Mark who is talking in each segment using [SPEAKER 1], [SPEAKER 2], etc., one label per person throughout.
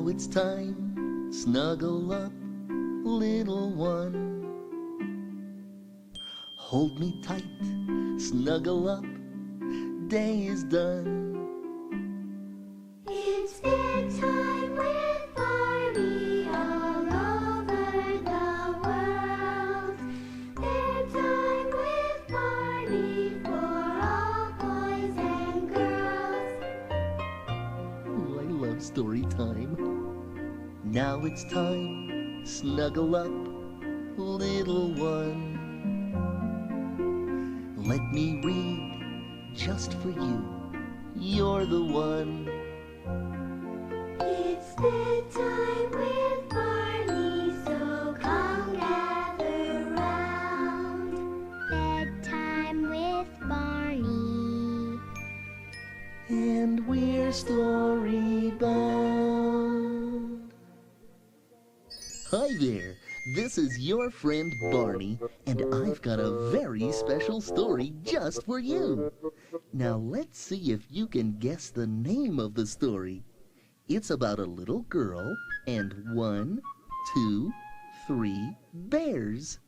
[SPEAKER 1] Now it's time, snuggle up, little one. Hold me tight, snuggle up, day is done.
[SPEAKER 2] It's bedtime with Barney all over the world. Bedtime with Barney for all boys and girls.
[SPEAKER 1] Oh, I love story time. Now it's time, snuggle up, little one. Let me read just for you, you're the one.
[SPEAKER 2] It's bedtime with Barney, so come gather round. Bedtime with Barney.
[SPEAKER 1] And we're story bound. Hi there, this is your friend Barney, and I've got a very special story just for you. Now let's see if you can guess the name of the story. It's about a little girl and 1, 2, 3 bears.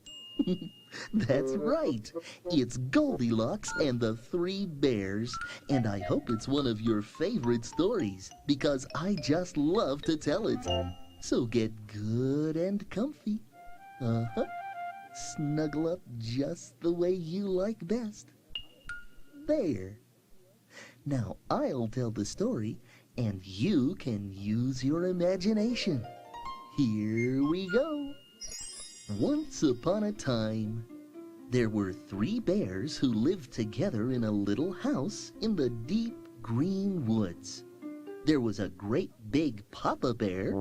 [SPEAKER 1] That's right. It's Goldilocks and the 3 bears, and I hope it's one of your favorite stories because I just love to tell it. So get good and comfy. Snuggle up just the way you like best. There. Now I'll tell the story, and you can use your imagination. Here we go. Once upon a time, there were 3 bears who lived together in a little house in the deep green woods. There was a great big Papa Bear,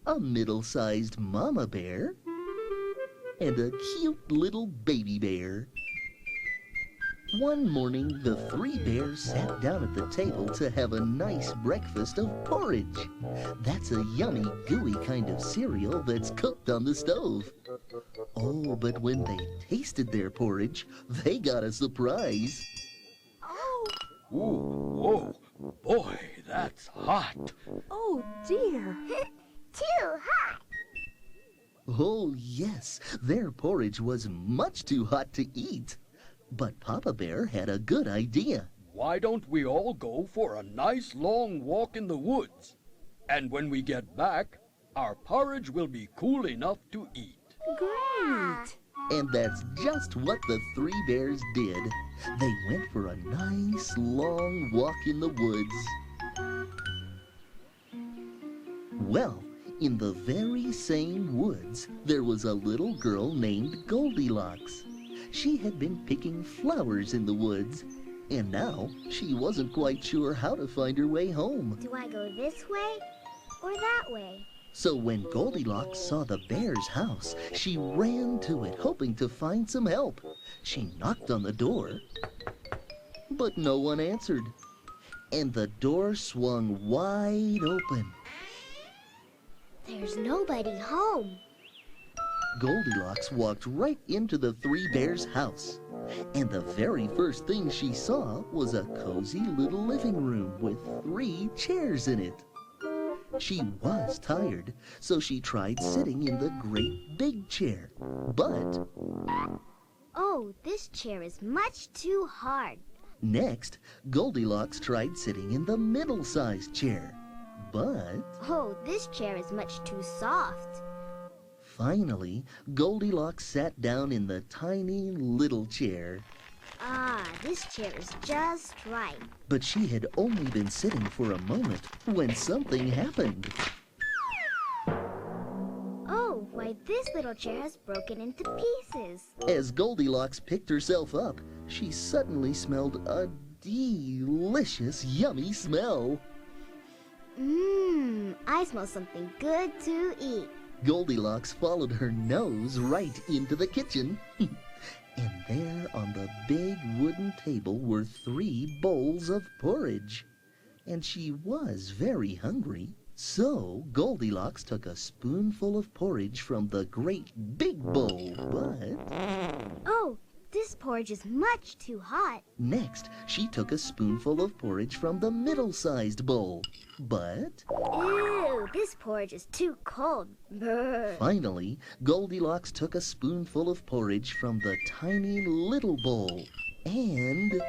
[SPEAKER 1] a middle-sized Mama Bear, and a cute little baby bear. One morning, the 3 bears sat down at the table to have a nice breakfast of porridge. That's a yummy, gooey kind of cereal that's cooked on the stove. Oh, but when they tasted their porridge, they got a surprise.
[SPEAKER 3] Ooh, whoa, boy, that's hot.
[SPEAKER 4] Oh, dear.
[SPEAKER 2] Too hot.
[SPEAKER 1] Oh, yes, their porridge was much too hot to eat. But Papa Bear had a good idea.
[SPEAKER 3] Why don't we all go for a nice long walk in the woods? And when we get back, our porridge will be cool enough to eat.
[SPEAKER 4] Great.
[SPEAKER 1] And that's just what the 3 bears did. They went for a nice long walk in the woods. Well, in the very same woods, there was a little girl named Goldilocks. She had been picking flowers in the woods, and now she wasn't quite sure how to find her way home.
[SPEAKER 2] Do I go this way or that way?
[SPEAKER 1] So when Goldilocks saw the bear's house, she ran to it, hoping to find some help. She knocked on the door, but no one answered. And the door swung wide open.
[SPEAKER 2] There's nobody home.
[SPEAKER 1] Goldilocks walked right into the 3 bears' house. And the very first thing she saw was a cozy little living room with 3 chairs in it. She was tired, so she tried sitting in the great big chair. But
[SPEAKER 2] Oh, this chair is much too hard.
[SPEAKER 1] next, Goldilocks tried sitting in the middle-sized chair. But
[SPEAKER 2] Oh, this chair is much too soft.
[SPEAKER 1] finally, Goldilocks sat down in the tiny little chair.
[SPEAKER 2] Ah, this chair is just right.
[SPEAKER 1] But she had only been sitting for a moment when something happened.
[SPEAKER 2] Oh, why this little chair has broken into pieces.
[SPEAKER 1] As Goldilocks picked herself up, she suddenly smelled a delicious, yummy smell.
[SPEAKER 2] I smell something good to eat.
[SPEAKER 1] Goldilocks followed her nose right into the kitchen. And there on the big wooden table were 3 bowls of porridge. And she was very hungry. So Goldilocks took a spoonful of porridge from the great big bowl, but
[SPEAKER 2] Oh, this porridge is much too hot.
[SPEAKER 1] next she took a spoonful of porridge from the middle-sized bowl. But
[SPEAKER 2] Ew, Oh, this porridge is too cold. Brr.
[SPEAKER 1] Finally, Goldilocks took a spoonful of porridge from the tiny little bowl and...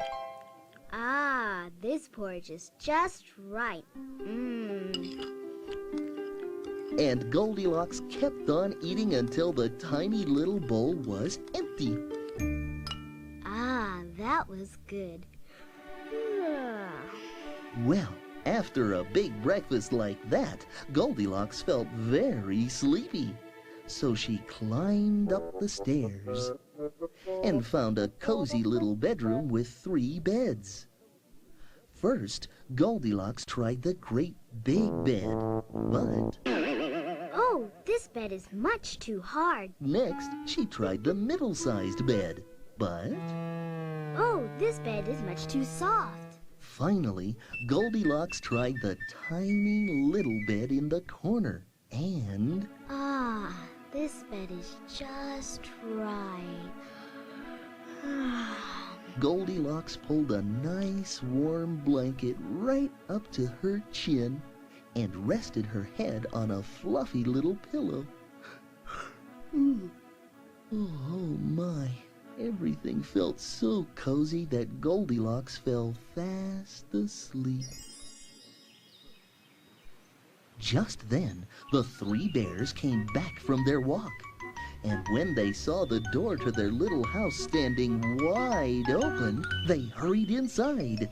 [SPEAKER 2] Ah, this porridge is just right.
[SPEAKER 1] And Goldilocks kept on eating until the tiny little bowl was empty.
[SPEAKER 2] Ah, that was good.
[SPEAKER 1] Well, after a big breakfast like that, Goldilocks felt very sleepy. So she climbed up the stairs and found a cozy little bedroom with 3 beds. First, Goldilocks tried the great big bed, but...
[SPEAKER 2] Oh, this bed is much too hard.
[SPEAKER 1] Next, she tried the middle-sized bed, but...
[SPEAKER 2] Oh, this bed is much too soft.
[SPEAKER 1] Finally, Goldilocks tried the tiny little bed in the corner, and...
[SPEAKER 2] Ah, this bed is just right.
[SPEAKER 1] Goldilocks pulled a nice warm blanket right up to her chin and rested her head on a fluffy little pillow. Oh my, everything felt so cozy that Goldilocks fell fast asleep. Just then, the 3 bears came back from their walk. And when they saw the door to their little house standing wide open, they hurried inside.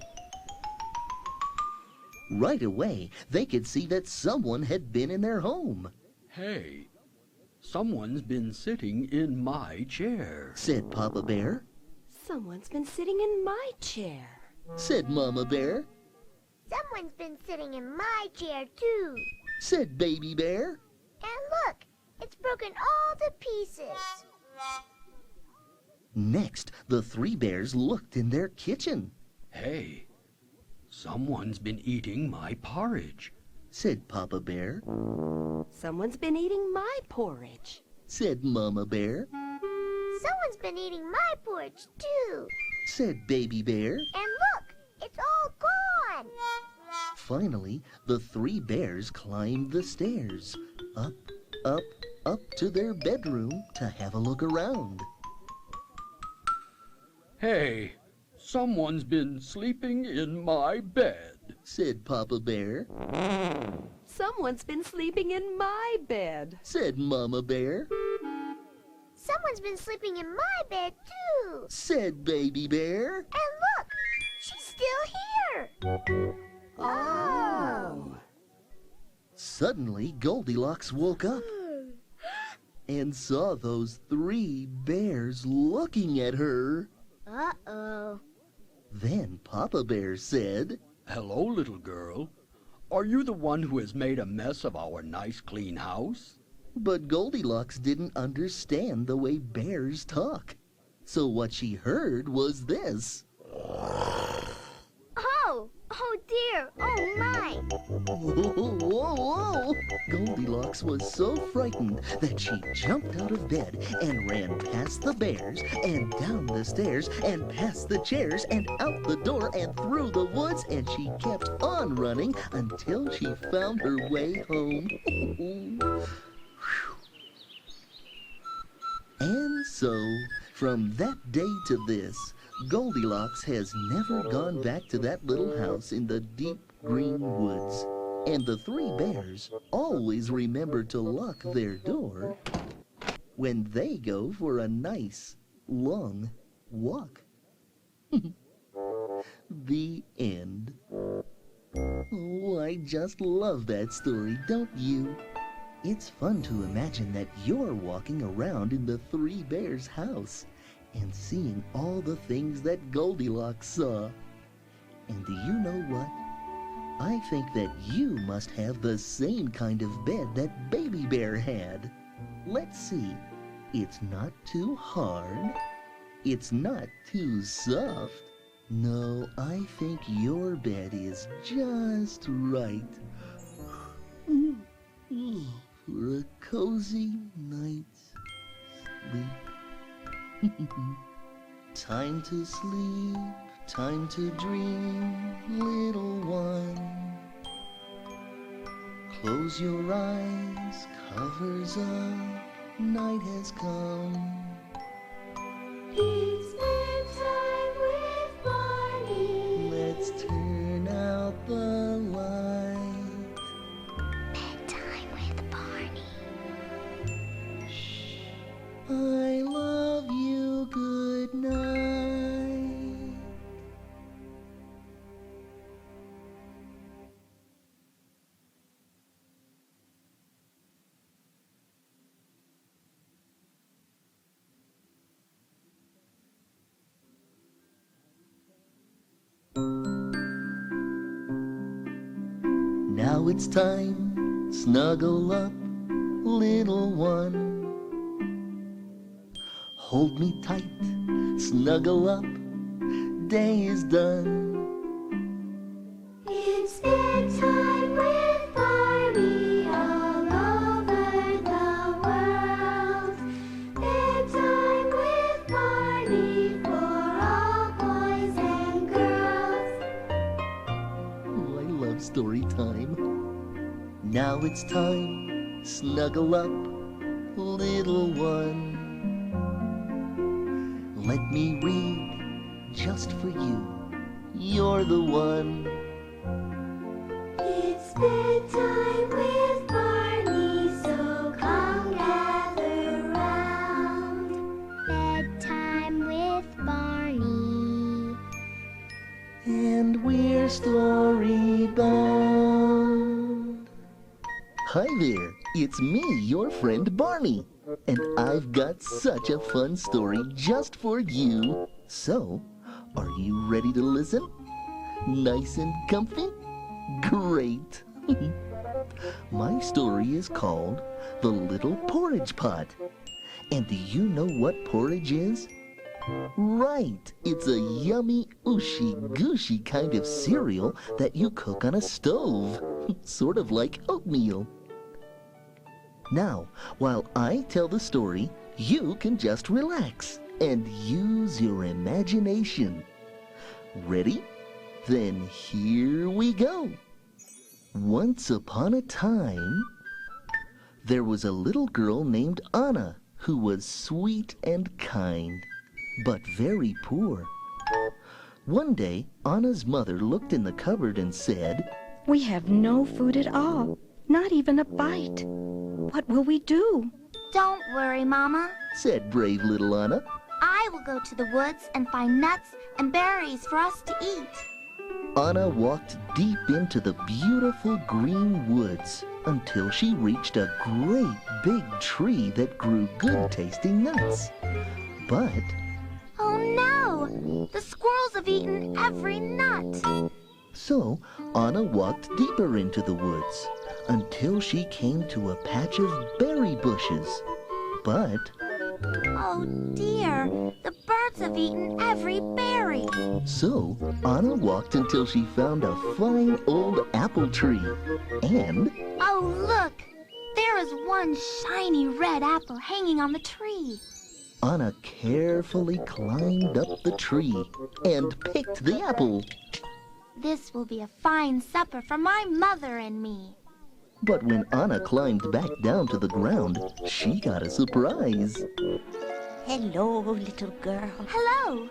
[SPEAKER 1] Right away, they could see that someone had been in their home.
[SPEAKER 3] Hey, someone's been sitting in my chair,
[SPEAKER 1] Said Papa Bear.
[SPEAKER 4] Someone's been sitting in my chair.
[SPEAKER 1] Said Mama Bear.
[SPEAKER 2] Someone's been sitting in my chair, too.
[SPEAKER 1] Said Baby Bear.
[SPEAKER 2] And look, it's broken all to pieces.
[SPEAKER 1] Next, the 3 bears looked in their kitchen.
[SPEAKER 3] Hey, someone's been eating my porridge,
[SPEAKER 1] Said Papa Bear.
[SPEAKER 4] Someone's been eating my porridge.
[SPEAKER 1] Said Mama Bear.
[SPEAKER 2] Someone's been eating my porridge, too.
[SPEAKER 1] Said Baby Bear.
[SPEAKER 2] And look, it's all gone.
[SPEAKER 1] Finally, the 3 bears climbed the stairs, up, up, up to their bedroom to have a look around.
[SPEAKER 3] Hey, someone's been sleeping in my bed,
[SPEAKER 1] Said Papa Bear.
[SPEAKER 4] Someone's been sleeping in my bed.
[SPEAKER 1] Said Mama Bear.
[SPEAKER 2] Someone's been sleeping in my bed, too.
[SPEAKER 1] Said Baby Bear.
[SPEAKER 2] And look, she's still here. Oh.
[SPEAKER 1] Suddenly, Goldilocks woke up and saw those 3 bears looking at her.
[SPEAKER 2] Uh-oh.
[SPEAKER 1] Then Papa Bear said,
[SPEAKER 3] Hello, little girl. Are you the one who has made a mess of our nice clean house?
[SPEAKER 1] but Goldilocks didn't understand the way bears talk. So what she heard was this.
[SPEAKER 2] Oh dear, oh my.
[SPEAKER 1] Whoa, whoa, whoa! Goldilocks was so frightened that she jumped out of bed and ran past the bears and down the stairs and past the chairs and out the door and through the woods, and she kept on running until she found her way home. And so, from that day to this, Goldilocks has never gone back to that little house in the deep green woods. And the 3 bears always remember to lock their door when they go for a nice, long walk. The end. Oh, I just love that story, don't you? It's fun to imagine that you're walking around in the 3 bears' house and seeing all the things that Goldilocks saw. And do you know what? I think that you must have the same kind of bed that Baby Bear had. Let's see. It's not too hard. It's not too soft. No, I think your bed is just right. For a cozy night's sleep. Time to sleep, time to dream, little one. Close your eyes, covers up, night has come.
[SPEAKER 2] It's bedtime with Barney.
[SPEAKER 1] Let's turn out the light.
[SPEAKER 2] Bedtime with Barney.
[SPEAKER 1] I love you, good night. Now it's time, snuggle up, little one. Hold me tight, snuggle up, day is done.
[SPEAKER 2] It's bedtime with Barney all over the world. Bedtime with Barney for all boys and girls.
[SPEAKER 1] Oh, I love story time. Now it's time, snuggle up, little one. Let me read just for you. You're the one.
[SPEAKER 2] It's bedtime with Barney, so come gather round. Bedtime with Barney.
[SPEAKER 1] And we're story bound. Hi there, it's me, your friend Barney. And I've got such a fun story just for you. So, are you ready to listen? Nice and comfy? Great! My story is called The Little Porridge Pot. And do you know what porridge is? Right! It's a yummy, ooshy-gooshy kind of cereal that you cook on a stove. Sort of like oatmeal. Now, while I tell the story, you can just relax and use your imagination. Ready? Then here we go. Once upon a time, there was a little girl named Anna who was sweet and kind, but very poor. One day, Anna's mother looked in the cupboard and said,
[SPEAKER 4] We have no food at all, not even a bite. What will we do?
[SPEAKER 2] Don't worry, Mama.
[SPEAKER 1] said brave little Anna.
[SPEAKER 2] I will go to the woods and find nuts and berries for us to eat.
[SPEAKER 1] Anna walked deep into the beautiful green woods until she reached a great big tree that grew good-tasting nuts. But
[SPEAKER 2] Oh no! The squirrels have eaten every nut.
[SPEAKER 1] so Anna walked deeper into the woods until she came to a patch of berry bushes. But
[SPEAKER 2] Oh dear, the birds have eaten every berry.
[SPEAKER 1] so Anna walked until she found a fine old apple tree. And
[SPEAKER 2] Oh look! There is one shiny red apple hanging on the tree.
[SPEAKER 1] Anna carefully climbed up the tree and picked the apple.
[SPEAKER 2] This will be a fine supper for my mother and me.
[SPEAKER 1] But when Anna climbed back down to the ground, she got a surprise.
[SPEAKER 5] Hello, little girl.
[SPEAKER 2] Hello!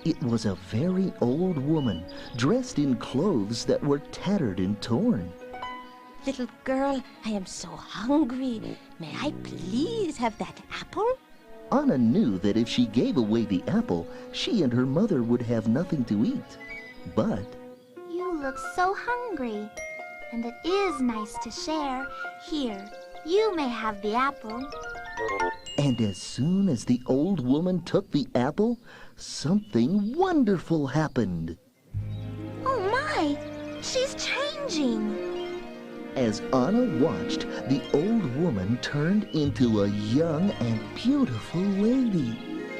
[SPEAKER 1] It was a very old woman, dressed in clothes that were tattered and torn.
[SPEAKER 5] Little girl, I am so hungry. May I please have that apple?
[SPEAKER 1] Anna knew that if she gave away the apple, she and her mother would have nothing to eat. But
[SPEAKER 2] You look so hungry. And it is nice to share. Here, you may have the apple.
[SPEAKER 1] and as soon as the old woman took the apple, something wonderful happened.
[SPEAKER 2] Oh my! She's changing!
[SPEAKER 1] As Anna watched, the old woman turned into a young and beautiful lady.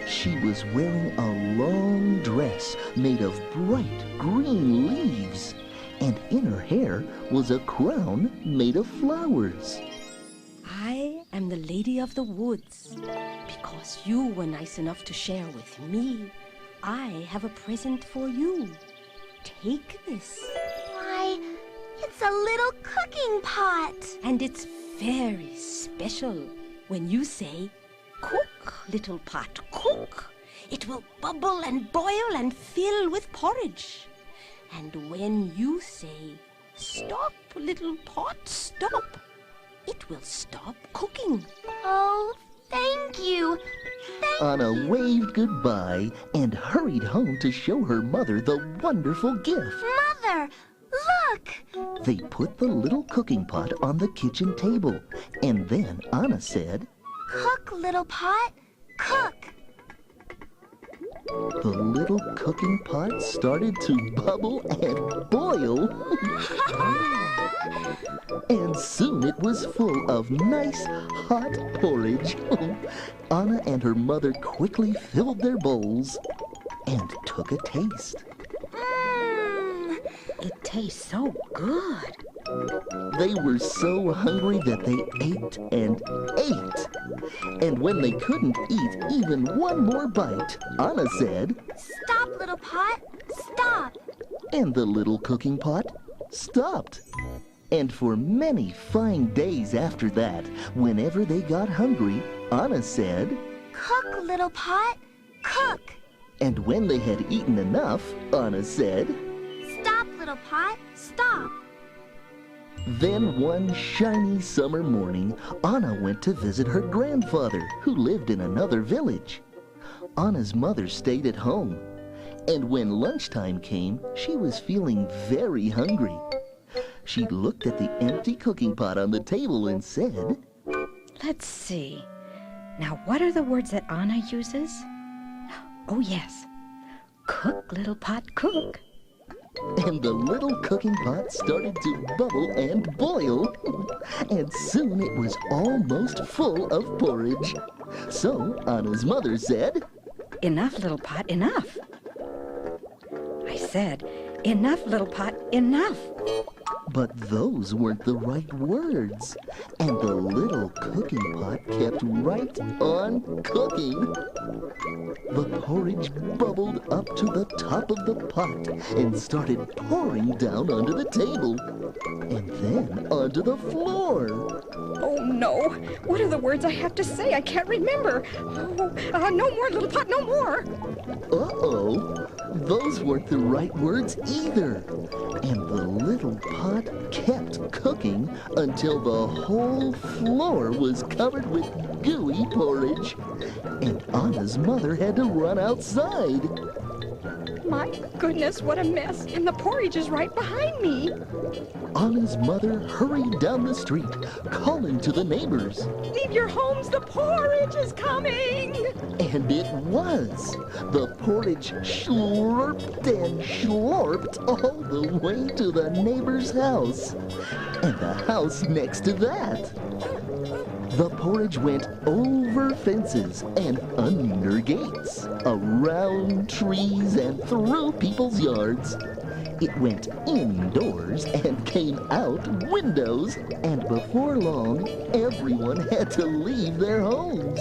[SPEAKER 1] She was wearing a long dress made of bright green leaves, and in her hair was a crown made of flowers.
[SPEAKER 5] I am the Lady of the Woods. Because you were nice enough to share with me, I have a present for you. Take this.
[SPEAKER 2] Why, It's a little cooking pot.
[SPEAKER 5] And it's very special when you say, "Cook, little pot, cook." It will bubble and boil and fill with porridge. And when you say, "Stop, little pot, stop," it will stop cooking.
[SPEAKER 2] Oh, thank you.
[SPEAKER 1] Anna waved goodbye and hurried home to show her mother the wonderful gift.
[SPEAKER 2] Mother, look.
[SPEAKER 1] They put the little cooking pot on the kitchen table, and then Anna said,
[SPEAKER 2] Cook, little pot, cook.
[SPEAKER 1] the little cooking pot started to bubble and boil. And soon it was full of nice hot porridge. Anna and her mother quickly filled their bowls and took a taste.
[SPEAKER 2] Mmm.
[SPEAKER 5] It tastes so good.
[SPEAKER 1] They were so hungry that they ate and ate. And when they couldn't eat even one more bite, Anna said,
[SPEAKER 2] Stop, little pot, stop.
[SPEAKER 1] and the little cooking pot stopped. And for many fine days after that, whenever they got hungry, Anna said,
[SPEAKER 2] Cook, little pot, cook.
[SPEAKER 1] and when they had eaten enough, Anna said,
[SPEAKER 2] Stop, little pot, stop.
[SPEAKER 1] Then one shiny summer morning, Anna went to visit her grandfather, who lived in another village. Anna's mother stayed at home, and when lunchtime came, she was feeling very hungry. She looked at the empty cooking pot on the table and said,
[SPEAKER 4] Let's see. Now, what are the words that Anna uses? Oh, yes. Cook, little pot, cook.
[SPEAKER 1] and the little cooking pot started to bubble and boil, and soon it was almost full of porridge. So Anna's mother said,
[SPEAKER 4] Enough, little pot, enough. I said, enough, little pot, enough.
[SPEAKER 1] but those weren't the right words, and the little cooking pot kept right on cooking. The porridge bubbled up to the top of the pot and started pouring down onto the table, and then onto the floor.
[SPEAKER 4] Oh, no. What are the words I have to say? I can't remember. Oh, no more, little pot, no more.
[SPEAKER 1] Uh-oh, those weren't the right words either. And the little pot kept cooking until the whole floor was covered with gooey porridge. And Anna's mother had to run outside.
[SPEAKER 4] My goodness, what a mess. And the porridge is right behind me.
[SPEAKER 1] Anna's mother hurried down the street, calling to the neighbors.
[SPEAKER 4] Leave your homes, the porridge is coming.
[SPEAKER 1] And it was. The porridge slurped and slurped all the way to the neighbor's house. And the house next to that. The porridge went over fences and under gates, around trees and through people's yards. It went indoors and came out windows, and before long, everyone had to leave their homes.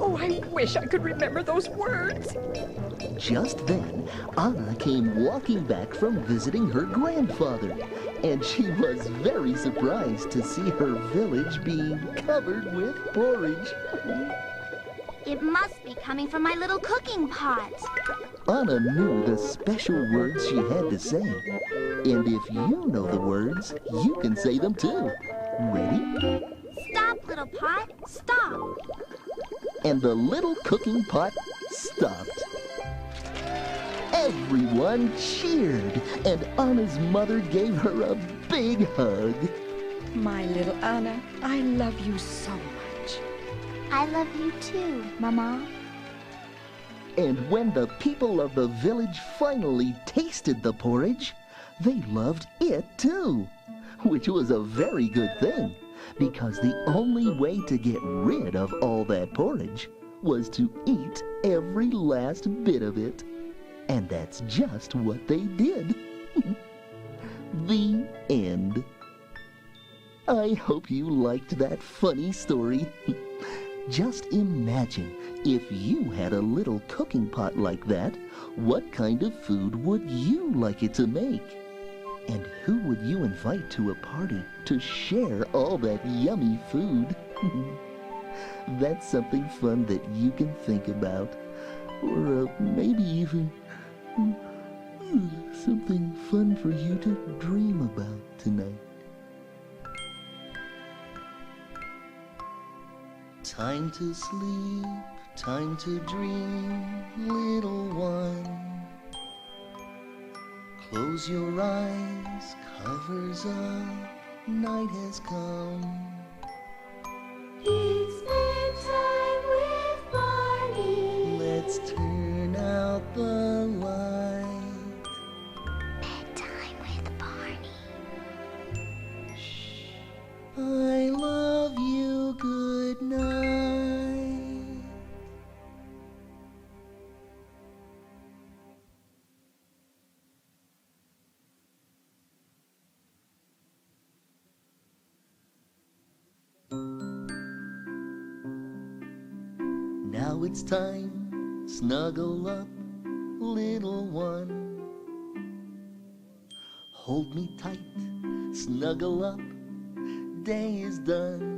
[SPEAKER 4] Oh, I wish I could remember those words.
[SPEAKER 1] Just then, Anna came walking back from visiting her grandfather, and she was very surprised to see her village being covered with porridge.
[SPEAKER 2] It must be coming from my little cooking pot.
[SPEAKER 1] Anna knew the special words she had to say, and if you know the words, you can say them too. Ready?
[SPEAKER 2] Stop, little pot, stop.
[SPEAKER 1] And the little cooking pot stopped. Everyone cheered, and Anna's mother gave her a big hug.
[SPEAKER 4] My little Anna, I love you so much.
[SPEAKER 2] I love you too, Mama.
[SPEAKER 1] And when the people of the village finally tasted the porridge, they loved it too, which was a very good thing, because the only way to get rid of all that porridge was to eat every last bit of it. And that's just what they did. The end. I hope you liked that funny story. Just imagine, if you had a little cooking pot like that, what kind of food would you like it to make? And who would you invite to a party to share all that yummy food? That's something fun that you can think about. Or maybe even something fun for you to dream about tonight. Time to sleep, time to dream, little one. Close your eyes, covers up, night has come.
[SPEAKER 2] It's bedtime with Barney.
[SPEAKER 1] Let's turn out the light.
[SPEAKER 2] Bedtime with Barney.
[SPEAKER 1] I love you, good night. Now it's time, snuggle up, little one. Hold me tight, snuggle up, day is done.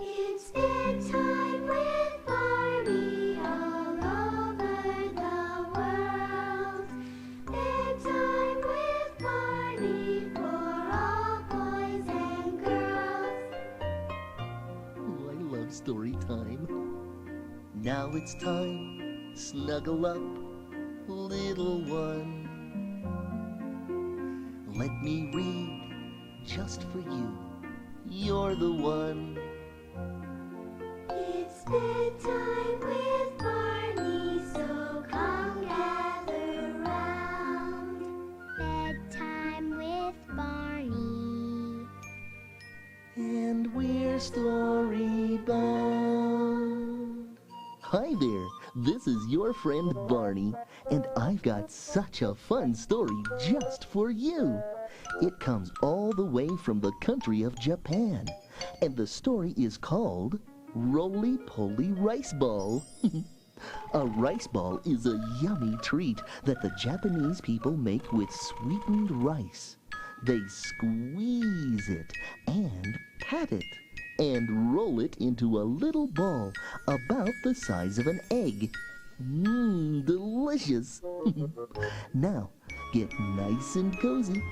[SPEAKER 2] It's bedtime with Barney all over the world. Bedtime with Barney for all boys and girls.
[SPEAKER 1] Oh, I love story time. Now it's time, snuggle up, little one. Let me read just for you. You're the one.
[SPEAKER 2] It's bedtime with Barney, so come gather round. Bedtime with Barney.
[SPEAKER 1] And we're story bound. Hi there, this is your friend Barney, and I've got such a fun story just for you. It comes all the way from the country of Japan, and the story is called Roly-Poly Rice Ball. A rice ball is a yummy treat that the Japanese people make with sweetened rice. They squeeze it and pat it and roll it into a little ball about the size of an egg. Mmm, delicious. Now, get nice and cozy.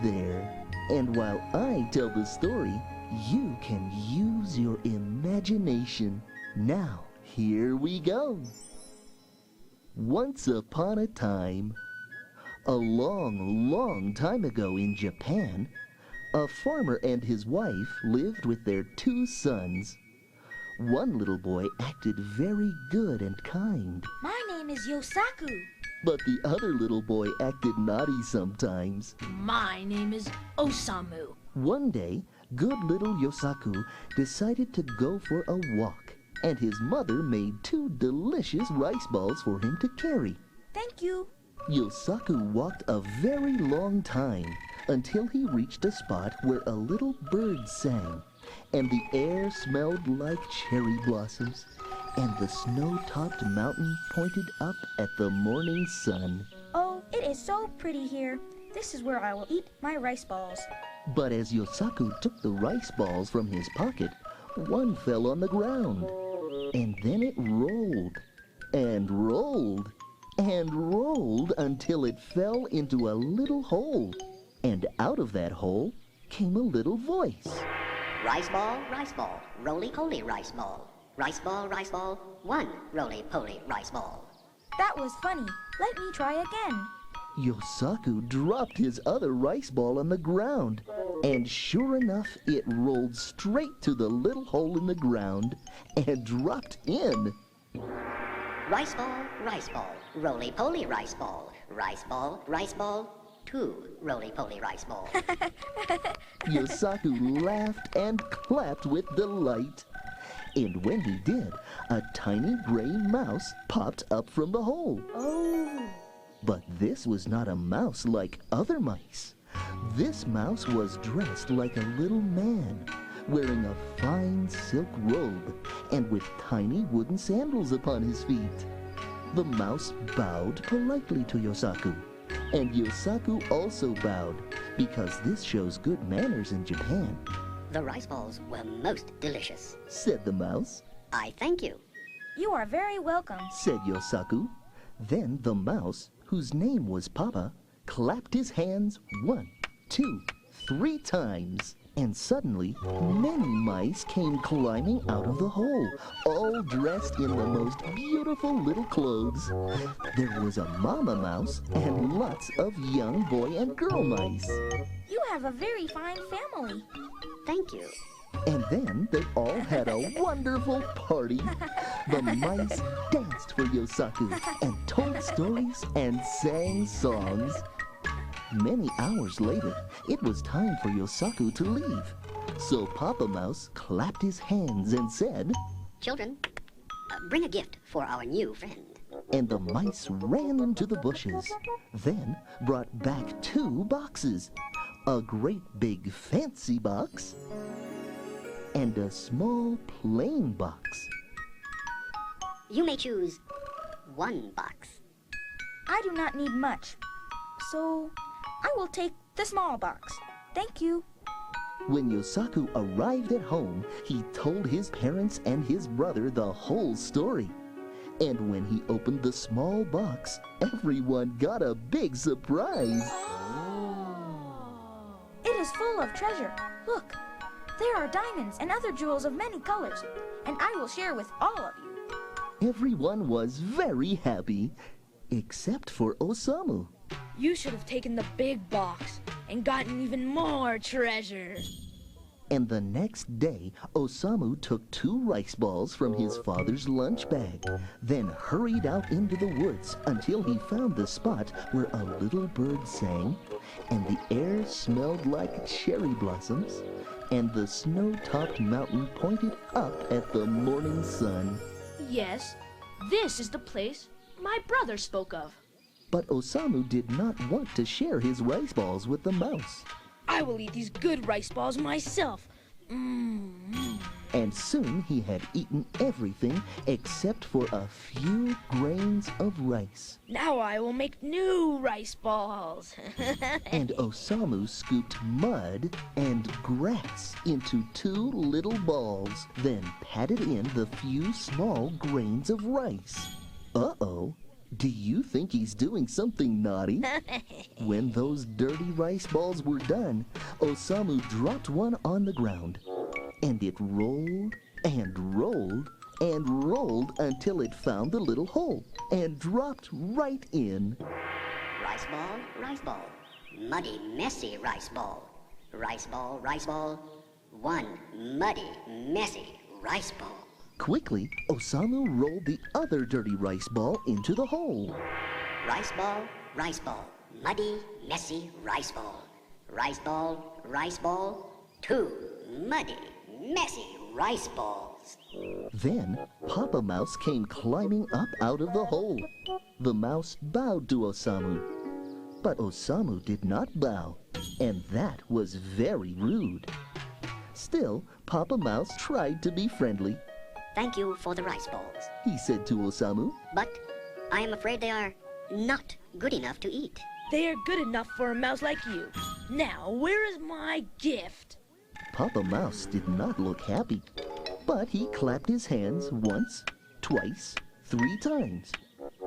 [SPEAKER 1] There. And while I tell the story, you can use your imagination. Now, here we go. Once upon a time, a long, long time ago in Japan, a farmer and his wife lived with their 2 sons. One little boy acted very good and kind,
[SPEAKER 5] My name is Yosaku.
[SPEAKER 1] but the other little boy acted naughty sometimes.
[SPEAKER 6] My name is Osamu.
[SPEAKER 1] One day, good little Yosaku decided to go for a walk, and his mother made 2 delicious rice balls for him to carry.
[SPEAKER 5] Thank you.
[SPEAKER 1] Yosaku walked a very long time until he reached a spot where a little bird sang, and the air smelled like cherry blossoms, and the snow-topped mountain pointed up at the morning sun.
[SPEAKER 7] Oh, it is so pretty here. This is where I will eat my rice balls.
[SPEAKER 1] But as Yosaku took the rice balls from his pocket, one fell on the ground, and then it rolled, and rolled, and rolled until it fell into a little hole. And out of that hole came a little voice.
[SPEAKER 8] Rice ball, roly-poly rice ball. Rice ball, 1 roly-poly rice ball.
[SPEAKER 7] That was funny. Let me try again.
[SPEAKER 1] Yosaku dropped his other rice ball on the ground, and sure enough, it rolled straight to the little hole in the ground and dropped in.
[SPEAKER 8] Rice ball, roly-poly rice ball. Rice ball, 2 roly-poly rice ball.
[SPEAKER 1] Yosaku laughed and clapped with delight. And when he did, a tiny gray mouse popped up from the hole.
[SPEAKER 7] Oh.
[SPEAKER 1] But this was not a mouse like other mice. This mouse was dressed like a little man, wearing a fine silk robe and with tiny wooden sandals upon his feet. The mouse bowed politely to Yosaku And Yosaku also bowed, because this shows good manners in Japan,
[SPEAKER 8] The rice balls were most delicious.
[SPEAKER 1] said the mouse.
[SPEAKER 8] I thank you.
[SPEAKER 7] You are very welcome.
[SPEAKER 1] Said Yosaku. Then the mouse, whose name was Papa, clapped his hands 1, 2, 3 times. And suddenly, many mice came climbing out of the hole, all dressed in the most beautiful little clothes. There was a mama mouse and lots of young boy and girl mice.
[SPEAKER 7] You have a very fine family.
[SPEAKER 8] Thank you.
[SPEAKER 1] And then they all had a wonderful party. The mice danced for Yosaku and told stories and sang songs. Many hours later, it was time for Yosaku to leave. So Papa Mouse clapped his hands and said,
[SPEAKER 8] Children, bring a gift for our new friend.
[SPEAKER 1] and the mice ran into the bushes, then brought back 2 boxes, a great big fancy box and a small plain box.
[SPEAKER 8] You may choose 1 box.
[SPEAKER 7] I do not need much, so I will take the small box. Thank you.
[SPEAKER 1] When Yosaku arrived at home, he told his parents and his brother the whole story. And when he opened the small box, everyone got a big surprise.
[SPEAKER 7] It is full of treasure. Look, there are diamonds and other jewels of many colors, and I will share with all of you.
[SPEAKER 1] Everyone was very happy, except for Osamu.
[SPEAKER 6] You should have taken the big box and gotten even more treasure.
[SPEAKER 1] And the next day, Osamu took 2 rice balls from his father's lunch bag, then hurried out into the woods until he found the spot where a little bird sang, and the air smelled like cherry blossoms, and the snow-topped mountain pointed up at the morning sun.
[SPEAKER 6] Yes, this is the place my brother spoke of.
[SPEAKER 1] But Osamu did not want to share his rice balls with the mouse.
[SPEAKER 6] I will eat these good rice balls myself.
[SPEAKER 1] And soon he had eaten everything except for a few grains of rice.
[SPEAKER 6] Now I will make new rice balls.
[SPEAKER 1] And Osamu scooped mud and grass into 2 little balls, then patted in the few small grains of rice. Uh-oh. Do you think he's doing something naughty? When those dirty rice balls were done, Osamu dropped one on the ground, and it rolled and rolled and rolled until it found the little hole and dropped right in.
[SPEAKER 8] Rice ball. Muddy, messy rice ball. Rice ball. 1 muddy, messy rice ball.
[SPEAKER 1] Quickly, Osamu rolled the other dirty rice ball into the hole.
[SPEAKER 8] Rice ball. Muddy, messy rice ball. Rice ball. 2 muddy, messy rice balls.
[SPEAKER 1] Then Papa Mouse came climbing up out of the hole. The mouse bowed to Osamu, but Osamu did not bow, and that was very rude. Still, Papa Mouse tried to be friendly.
[SPEAKER 8] Thank you for the rice balls,
[SPEAKER 1] He said to Osamu.
[SPEAKER 8] but I am afraid they are not good enough to eat.
[SPEAKER 6] They are good enough for a mouse like you. Now, where is my gift?
[SPEAKER 1] Papa Mouse did not look happy, but he clapped his hands once, twice, 3 times.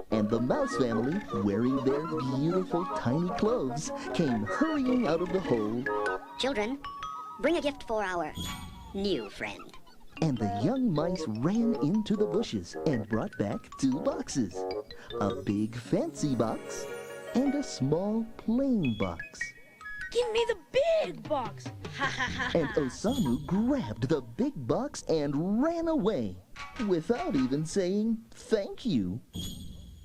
[SPEAKER 1] And the mouse family, wearing their beautiful tiny clothes, came hurrying out of the hole.
[SPEAKER 8] Children, bring a gift for our new friend.
[SPEAKER 1] And the young mice ran into the bushes and brought back 2 boxes, a big fancy box and a small plain box.
[SPEAKER 6] Give me the big box. Ha ha ha.
[SPEAKER 1] And Osamu grabbed the big box and ran away, without even saying thank you.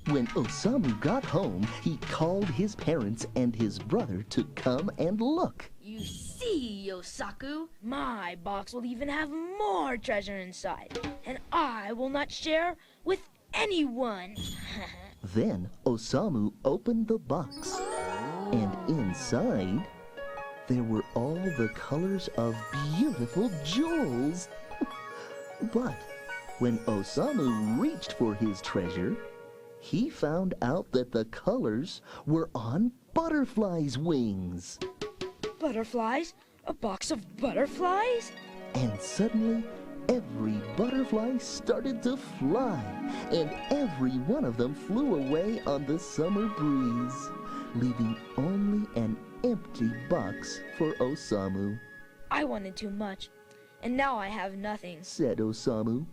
[SPEAKER 1] When Osamu got home, he called his parents and his brother to come and look.
[SPEAKER 6] You see, Yosaku, my box will even have more treasure inside, and I will not share with anyone.
[SPEAKER 1] Then Osamu opened the box, and inside there were all the colors of beautiful jewels. But when Osamu reached for his treasure, he found out that the colors were on butterflies' wings.
[SPEAKER 6] Butterflies? A box of butterflies?
[SPEAKER 1] And suddenly, every butterfly started to fly, and every one of them flew away on the summer breeze, leaving only an empty box for Osamu.
[SPEAKER 6] I wanted too much, and now I have nothing,
[SPEAKER 1] said Osamu.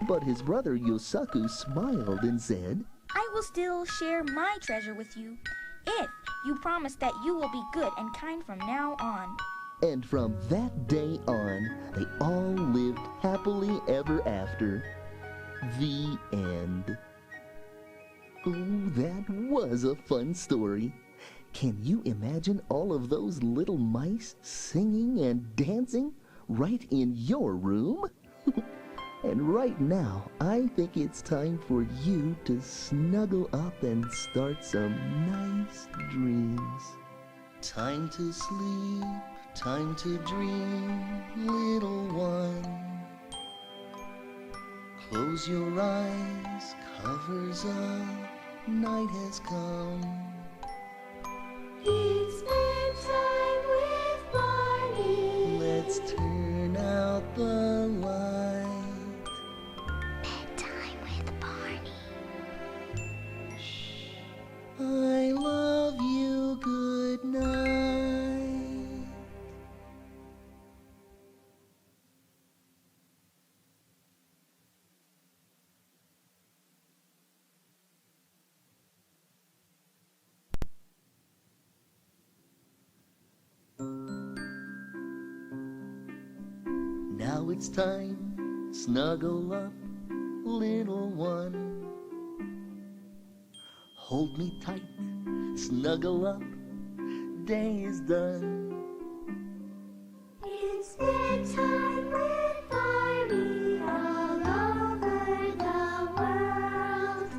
[SPEAKER 1] But his brother Yosaku smiled and said,
[SPEAKER 7] I will still share my treasure with you if you promise that you will be good and kind from now on.
[SPEAKER 1] And from that day on, they all lived happily ever after. The end. Oh, that was a fun story. Can you imagine all of those little mice singing and dancing right in your room? And right now, I think it's time for you to snuggle up and start some nice dreams. Time to sleep, time to dream, little one. Close your eyes, covers up, night has come.
[SPEAKER 2] It's bedtime with Barney.
[SPEAKER 1] Let's turn out the light.
[SPEAKER 2] Bedtime with Barney.
[SPEAKER 1] I love you, good night. Now it's time, snuggle up, little one. Hold me tight, snuggle up, day is done.
[SPEAKER 2] It's bedtime with Barney all over the world.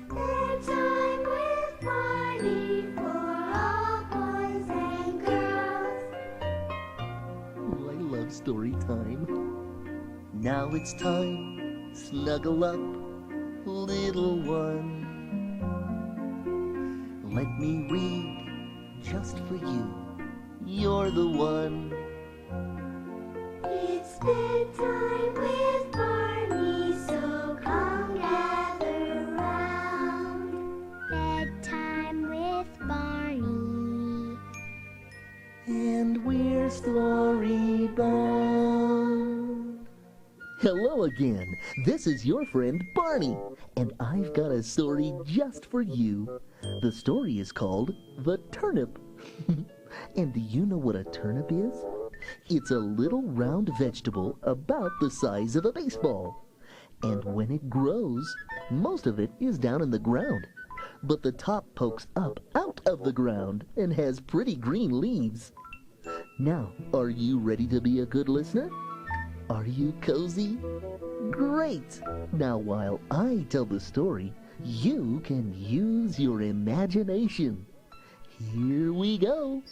[SPEAKER 2] Bedtime with Barney for all boys and girls.
[SPEAKER 1] Oh, I love story time. Now it's time, snuggle up, little one. Let me read just for you. You're the one.
[SPEAKER 2] It's bedtime with Barney, so come gather round. Bedtime with Barney.
[SPEAKER 1] And we're story bound. Hello again. This is your friend Barney, and I've got a story just for you. The story is called The Turnip. And do you know what a turnip is? It's a little round vegetable about the size of a baseball. And when it grows, most of it is down in the ground. But the top pokes up out of the ground and has pretty green leaves. Now, are you ready to be a good listener? Are you cozy? Great! Now, while I tell the story, you can use your imagination. Here we go.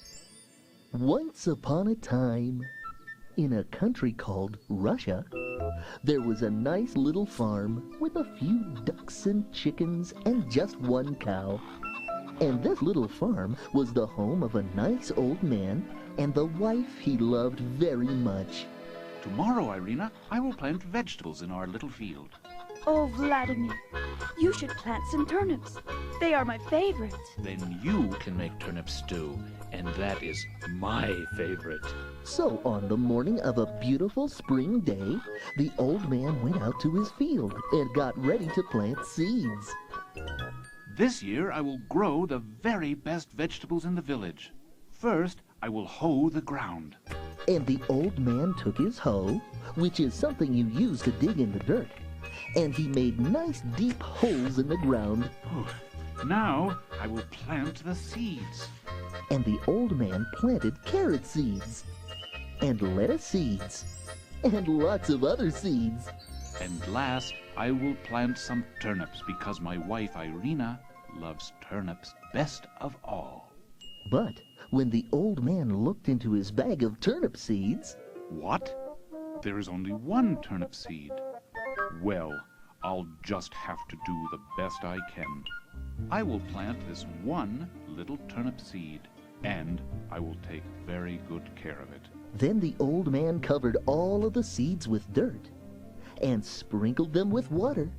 [SPEAKER 1] Once upon a time, in a country called Russia, there was a nice little farm with a few ducks and chickens and just one cow. And this little farm was the home of a nice old man and the wife he loved very much.
[SPEAKER 9] Tomorrow, Irina, I will plant vegetables in our little field.
[SPEAKER 10] Oh, Vladimir, you should plant some turnips. They are my favorite.
[SPEAKER 11] Then you can make turnip stew, and that is my favorite.
[SPEAKER 1] So on the morning of a beautiful spring day, the old man went out to his field and got ready to plant seeds.
[SPEAKER 9] This year I will grow the very best vegetables in the village. First, I will hoe the ground.
[SPEAKER 1] And the old man took his hoe, which is something you use to dig in the dirt, and he made nice deep holes in the ground.
[SPEAKER 9] Now I will plant the seeds.
[SPEAKER 1] And the old man planted carrot seeds, and lettuce seeds, and lots of other seeds.
[SPEAKER 9] And last, I will plant some turnips because my wife Irina loves turnips best of all.
[SPEAKER 1] But when the old man looked into his bag of turnip seeds...
[SPEAKER 9] What? There is only one turnip seed. Well, I'll just have to do the best I can. I will plant this one little turnip seed, and I will take very good care of it.
[SPEAKER 1] Then the old man covered all of the seeds with dirt and sprinkled them with water.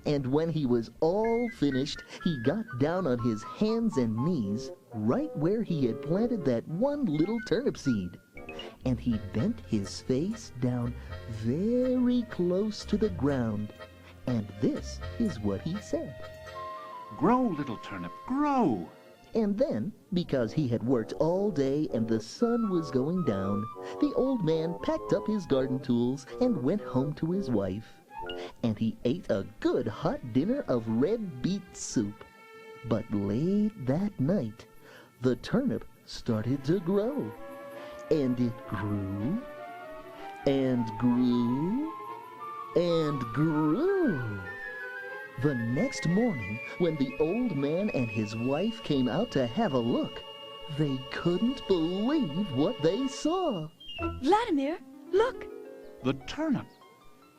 [SPEAKER 1] And when he was all finished, he got down on his hands and knees right where he had planted that one little turnip seed. And he bent his face down very close to the ground. And this is what he said.
[SPEAKER 9] Grow, little turnip, grow!
[SPEAKER 1] And then, because he had worked all day and the sun was going down, the old man packed up his garden tools and went home to his wife. And he ate a good hot dinner of red beet soup. But late that night, the turnip started to grow. And it grew, and grew, and grew. The next morning, when the old man and his wife came out to have a look, they couldn't believe what they saw.
[SPEAKER 10] Vladimir, look!
[SPEAKER 9] The turnip.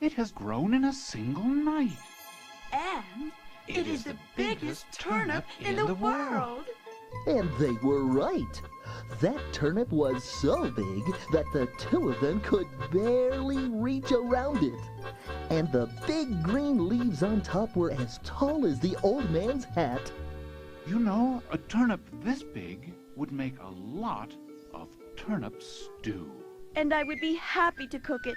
[SPEAKER 9] It has grown in a single night.
[SPEAKER 10] And it is the biggest turnip in the world.
[SPEAKER 1] And they were right. That turnip was so big that the two of them could barely reach around it. And the big green leaves on top were as tall as the old man's hat.
[SPEAKER 9] You know, a turnip this big would make a lot of turnip stew.
[SPEAKER 10] And I would be happy to cook it.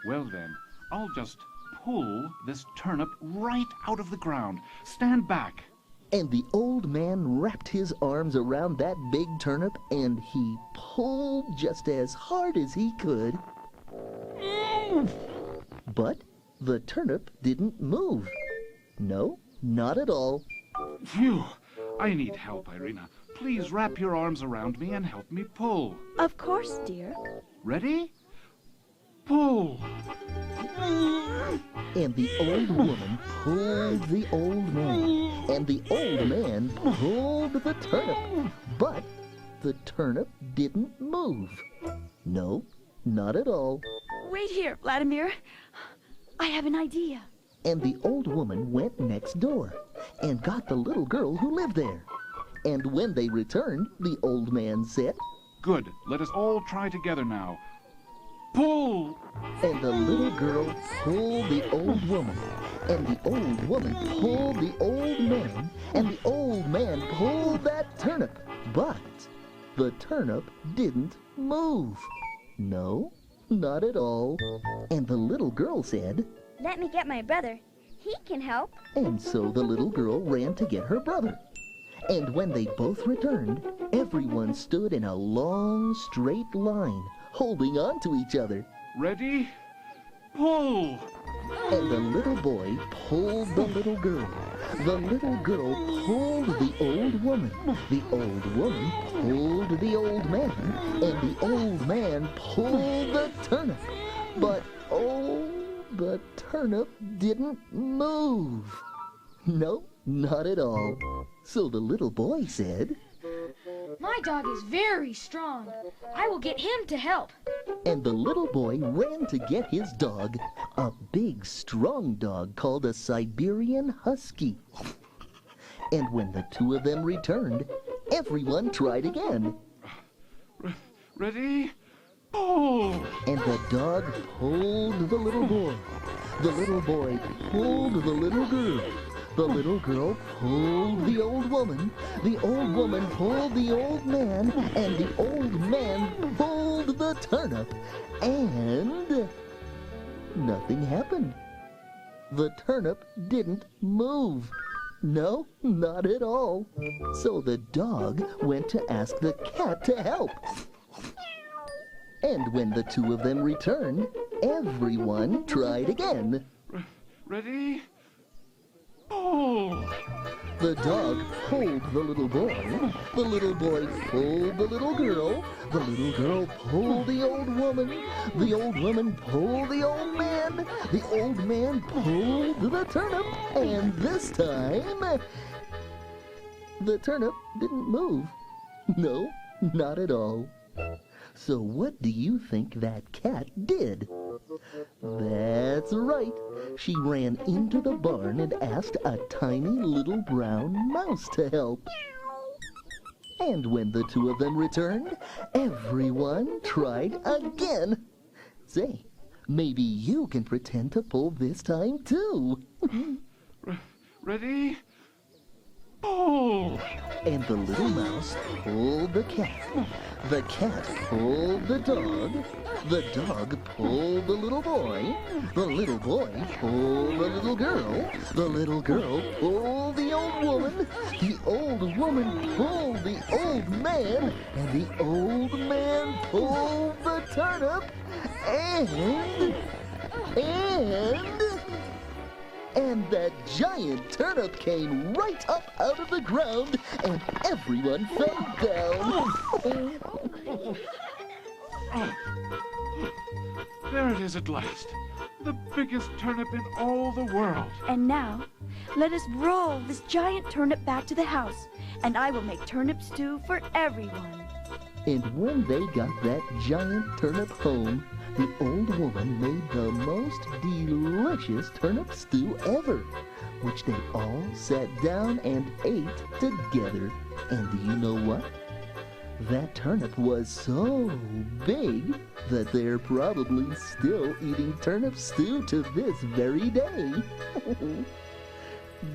[SPEAKER 9] Well then, I'll just pull this turnip right out of the ground. Stand back.
[SPEAKER 1] And the old man wrapped his arms around that big turnip and he pulled just as hard as he could. But the turnip didn't move. No, not at all.
[SPEAKER 9] Phew! I need help, Irina. Please wrap your arms around me and help me pull.
[SPEAKER 10] Of course, dear.
[SPEAKER 9] Ready? Pull!
[SPEAKER 1] And the old woman pulled the old man, and the old man pulled the turnip, but the turnip didn't move. No, not at all.
[SPEAKER 10] Wait here, Vladimir. I have an idea.
[SPEAKER 1] And the old woman went next door and got the little girl who lived there. And when they returned, the old man said,
[SPEAKER 9] Good. Let us all try together now. Pull!
[SPEAKER 1] And the little girl pulled the old woman, and the old woman pulled the old man, and the old man pulled that turnip. But the turnip didn't move. No, not at all. And the little girl said,
[SPEAKER 12] Let me get my brother. He can help.
[SPEAKER 1] And so the little girl ran to get her brother. And when they both returned, everyone stood in a long, straight line, holding on to each other.
[SPEAKER 9] Ready? Pull!
[SPEAKER 1] And the little boy pulled the little girl. The little girl pulled the old woman. The old woman pulled the old man. And the old man pulled the turnip. But, oh, the turnip didn't move. No, not at all. So the little boy said,
[SPEAKER 6] My dog is very strong. I will get him to help.
[SPEAKER 1] And the little boy ran to get his dog, a big, strong dog called a Siberian Husky. And when the two of them returned, everyone tried again.
[SPEAKER 9] Ready? Pull!
[SPEAKER 1] And the dog pulled the little boy. The little boy pulled the little girl. The little girl pulled the old woman. The old woman pulled the old man. And the old man pulled the turnip. And nothing happened. The turnip didn't move. No, not at all. So the dog went to ask the cat to help. And when the two of them returned, everyone tried again.
[SPEAKER 9] Ready? Pull!
[SPEAKER 1] The dog pulled the little boy. The little boy pulled the little girl. The little girl pulled the old woman. The old woman pulled the old man. The old man pulled the turnip. And this time, the turnip didn't move. No, not at all. So what do you think that cat did? That's right. She ran into the barn and asked a tiny little brown mouse to help. And when the two of them returned, everyone tried again. Say, maybe you can pretend to pull this time too.
[SPEAKER 9] Ready? Pull!
[SPEAKER 1] And the little mouse pulled the cat. The cat pulled the dog. The dog pulled the little boy. The little boy pulled the little girl. The little girl pulled the old woman. The old woman pulled the old man. And the old man pulled the turnip. And that giant turnip came right up out of the ground, and everyone fell down.
[SPEAKER 9] There it is at last. The biggest turnip in all the world.
[SPEAKER 10] And now, let us roll this giant turnip back to the house, and I will make turnip stew for everyone.
[SPEAKER 1] And when they got that giant turnip home, the old woman made the most delicious turnip stew ever, which they all sat down and ate together. And do you know what? That turnip was so big that they're probably still eating turnip stew to this very day.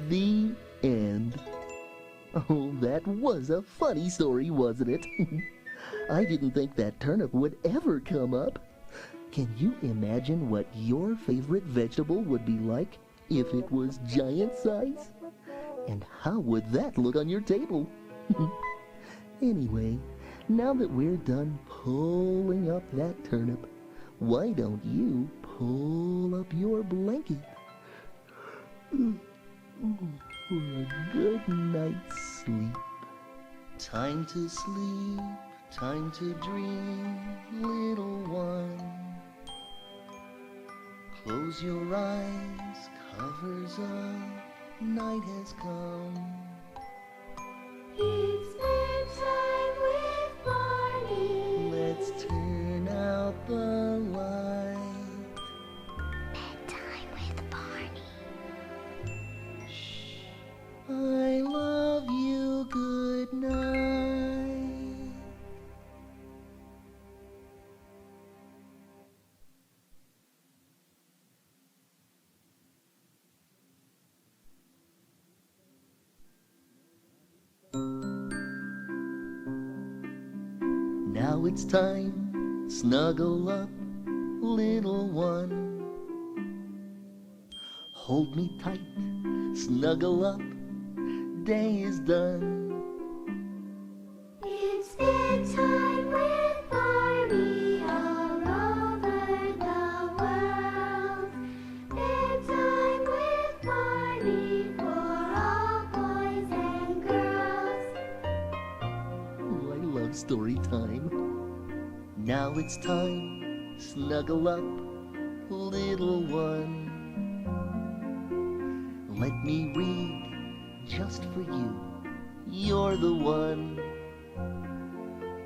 [SPEAKER 1] The end. Oh, that was a funny story, wasn't it? I didn't think that turnip would ever come up. Can you imagine what your favorite vegetable would be like if it was giant size? And how would that look on your table? Anyway, now that we're done pulling up that turnip, why don't you pull up your blanket for a good night's sleep? Time to sleep, time to dream, little one. Close your eyes, covers up, night has come.
[SPEAKER 2] It's bedtime with Barney.
[SPEAKER 1] Let's turn out the light.
[SPEAKER 2] Bedtime with Barney.
[SPEAKER 1] Shh. I love you, good night. Now it's time, snuggle up, little one. Hold me tight, snuggle up, day is done.
[SPEAKER 2] It's bedtime with Barney all over the world. Bedtime with Barney for all boys and girls.
[SPEAKER 1] Oh, I love story time. Now it's time, snuggle up, little one. Let me read just for you, you're the one.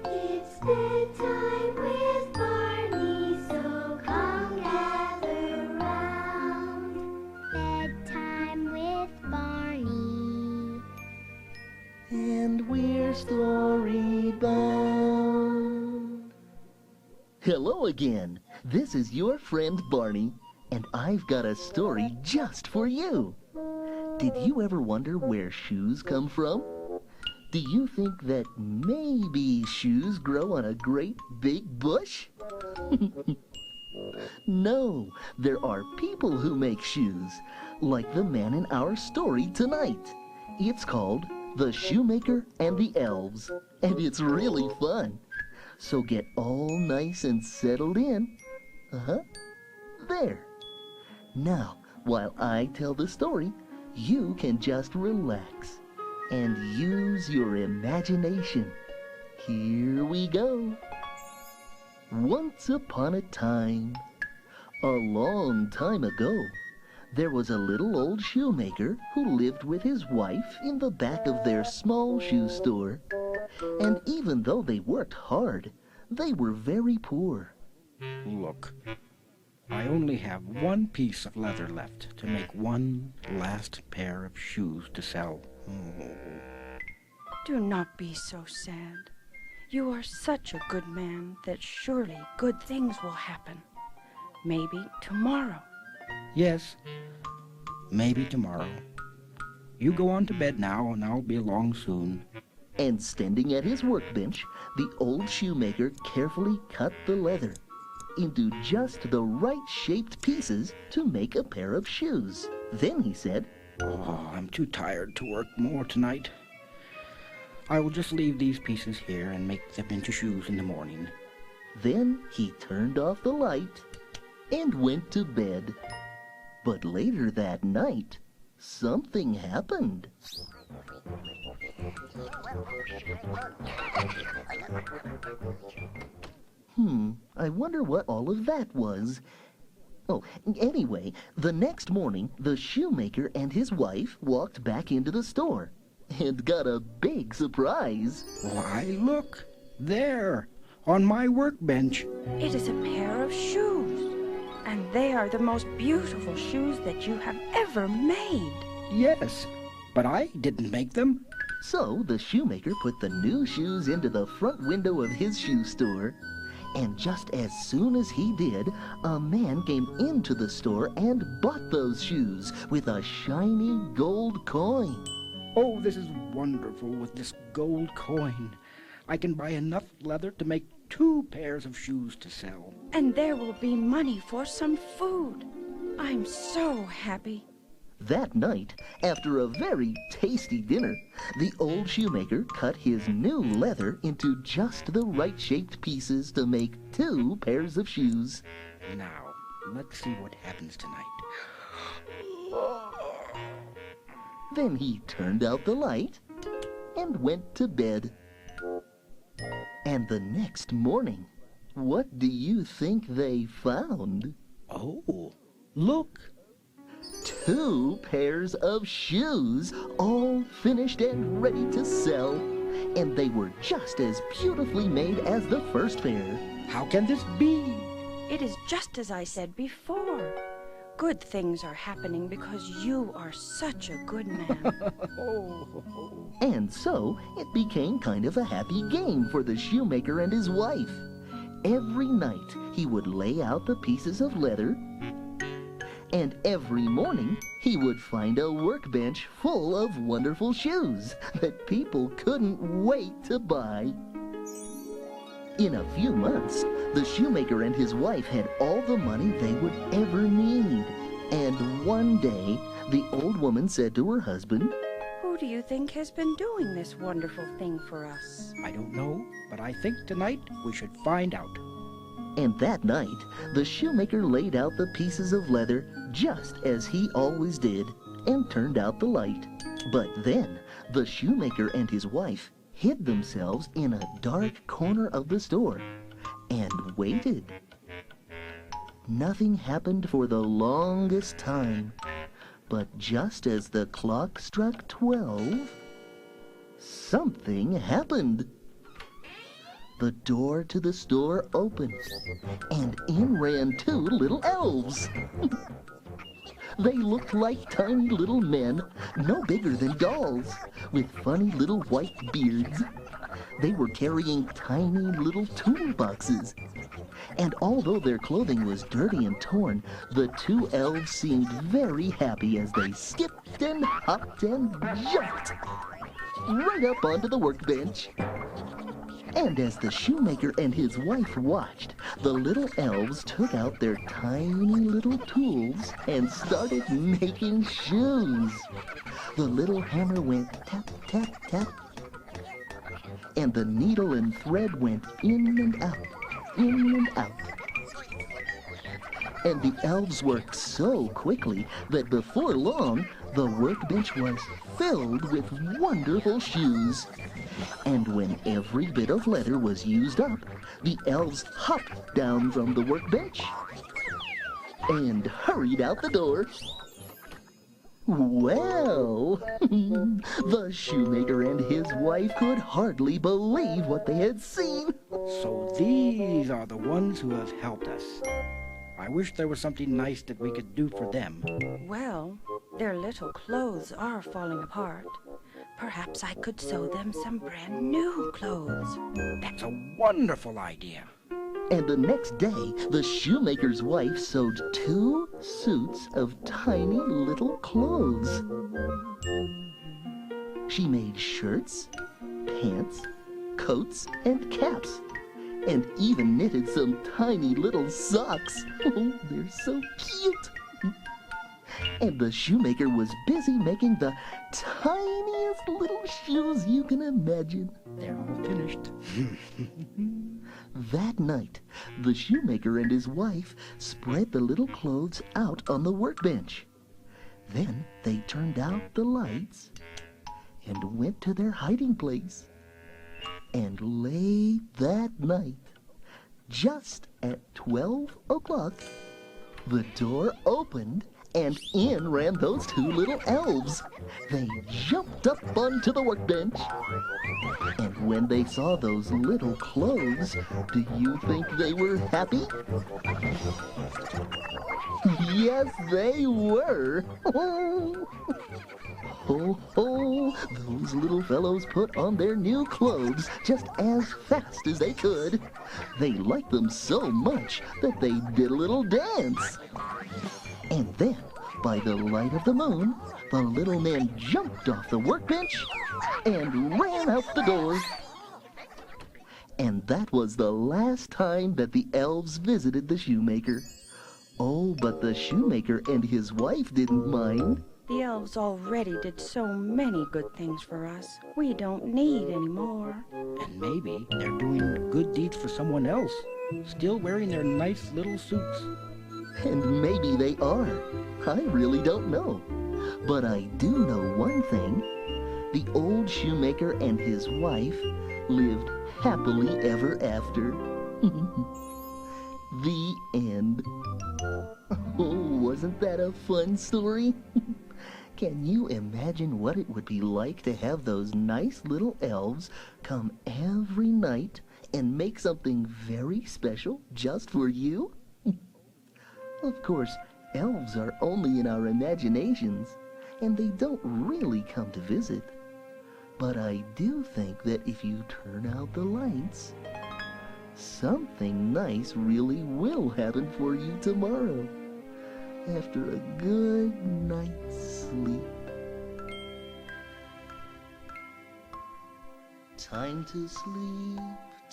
[SPEAKER 2] It's bedtime with Barney, so come gather round. Bedtime with Barney.
[SPEAKER 1] And we're story bound. Hello again. This is your friend Barney, and I've got a story just for you. Did you ever wonder where shoes come from? Do you think that maybe shoes grow on a great big bush? No, there are people who make shoes, like the man in our story tonight. It's called The Shoemaker and the Elves, and it's really fun. So get all nice and settled in. There. Now, while I tell the story, you can just relax and use your imagination. Here we go. Once upon a time, a long time ago, there was a little old shoemaker who lived with his wife in the back of their small shoe store. And even though they worked hard, they were very poor.
[SPEAKER 11] Look,
[SPEAKER 13] I only have one piece of leather left to make one last pair of shoes to sell. Oh.
[SPEAKER 10] Do not be so sad. You are such a good man that surely good things will happen. Maybe tomorrow.
[SPEAKER 13] Yes, maybe tomorrow. You go on to bed now, and I'll be along soon.
[SPEAKER 1] And standing at his workbench, the old shoemaker carefully cut the leather into just the right-shaped pieces to make a pair of shoes. Then he said,
[SPEAKER 13] "Oh, I'm too tired to work more tonight. I will just leave these pieces here and make them into shoes in the morning."
[SPEAKER 1] Then he turned off the light and went to bed. But later that night, something happened. I wonder what all of that was. Oh, anyway, the next morning, the shoemaker and his wife walked back into the store and got a big surprise.
[SPEAKER 13] Why, look, there, on my workbench.
[SPEAKER 10] It is a pair of shoes, and they are the most beautiful shoes that you have ever made.
[SPEAKER 13] Yes, but I didn't make them.
[SPEAKER 1] So the shoemaker put the new shoes into the front window of his shoe store, and just as soon as he did, a man came into the store and bought those shoes with a shiny gold coin.
[SPEAKER 13] Oh, this is wonderful with this gold coin. I can buy enough leather to make 2 pairs of shoes to sell.
[SPEAKER 10] And there will be money for some food. I'm so happy.
[SPEAKER 1] That night, after a very tasty dinner, the old shoemaker cut his new leather into just the right-shaped pieces to make 2 pairs of shoes.
[SPEAKER 13] Now, let's see what happens tonight.
[SPEAKER 1] Then he turned out the light and went to bed. And the next morning, what do you think they found?
[SPEAKER 13] Oh, look!
[SPEAKER 1] 2 pairs of shoes, all finished and ready to sell. And they were just as beautifully made as the first pair.
[SPEAKER 13] How can this be?
[SPEAKER 10] It is just as I said before. Good things are happening because you are such a good man.
[SPEAKER 1] And so it became kind of a happy game for the shoemaker and his wife. Every night he would lay out the pieces of leather, and every morning he would find a workbench full of wonderful shoes that people couldn't wait to buy. In a few months, the shoemaker and his wife had all the money they would ever need. And one day, the old woman said to her husband,
[SPEAKER 10] "Who do you think has been doing this wonderful thing for us?"
[SPEAKER 13] I don't know, but I think tonight we should find out.
[SPEAKER 1] And that night, the shoemaker laid out the pieces of leather just as he always did and turned out the light. But then, the shoemaker and his wife hid themselves in a dark corner of the store and waited. Nothing happened for the longest time, but just as the clock struck 12, something happened. The door to the store opened, and in ran 2 little elves. They looked like tiny little men, no bigger than dolls, with funny little white beards. They were carrying tiny little toolboxes. And although their clothing was dirty and torn, the 2 elves seemed very happy as they skipped and hopped and jumped right up onto the workbench. And as the shoemaker and his wife watched, the little elves took out their tiny little tools and started making shoes. The little hammer went tap, tap, tap, and the needle and thread went in and out, in and out. And the elves worked so quickly that before long, the workbench was filled with wonderful shoes. And when every bit of leather was used up, the elves hopped down from the workbench and hurried out the door. Well, the shoemaker and his wife could hardly believe what they had seen.
[SPEAKER 13] So these are the ones who have helped us. I wish there was something nice that we could do for them.
[SPEAKER 10] Well, their little clothes are falling apart. Perhaps I could sew them some brand new clothes.
[SPEAKER 13] That's a wonderful idea.
[SPEAKER 1] And the next day, the shoemaker's wife sewed 2 suits of tiny little clothes. She made shirts, pants, coats, and caps, and even knitted some tiny little socks. Oh, they're so cute. And the shoemaker was busy making the tiniest little shoes you can imagine.
[SPEAKER 13] They're all finished.
[SPEAKER 1] That night, the shoemaker and his wife spread the little clothes out on the workbench. Then they turned out the lights and went to their hiding place. And late that night, just at 12 o'clock, the door opened and in ran those 2 little elves. They jumped up onto the workbench. And when they saw those little clothes, do you think they were happy? Yes, they were. Ho, ho! Those little fellows put on their new clothes just as fast as they could. They liked them so much that they did a little dance. And then, by the light of the moon, the little man jumped off the workbench and ran out the door. And that was the last time that the elves visited the shoemaker. Oh, but the shoemaker and his wife didn't mind.
[SPEAKER 10] The elves already did so many good things for us. We don't need any more.
[SPEAKER 13] And maybe they're doing good deeds for someone else, still wearing their nice little suits.
[SPEAKER 1] And maybe they are. I really don't know. But I do know one thing. The old shoemaker and his wife lived happily ever after. The end. Oh, wasn't that a fun story? Can you imagine what it would be like to have those nice little elves come every night and make something very special just for you? Of course, elves are only in our imaginations, and they don't really come to visit. But I do think that if you turn out the lights, something nice really will happen for you tomorrow, after a good night's sleep. Time to sleep,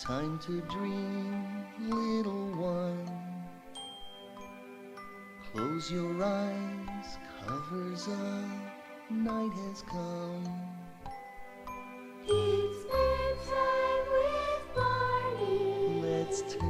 [SPEAKER 1] time to dream, little one. Close your eyes, covers up, night has come.
[SPEAKER 2] It's bedtime with Barney.
[SPEAKER 1] Let's turn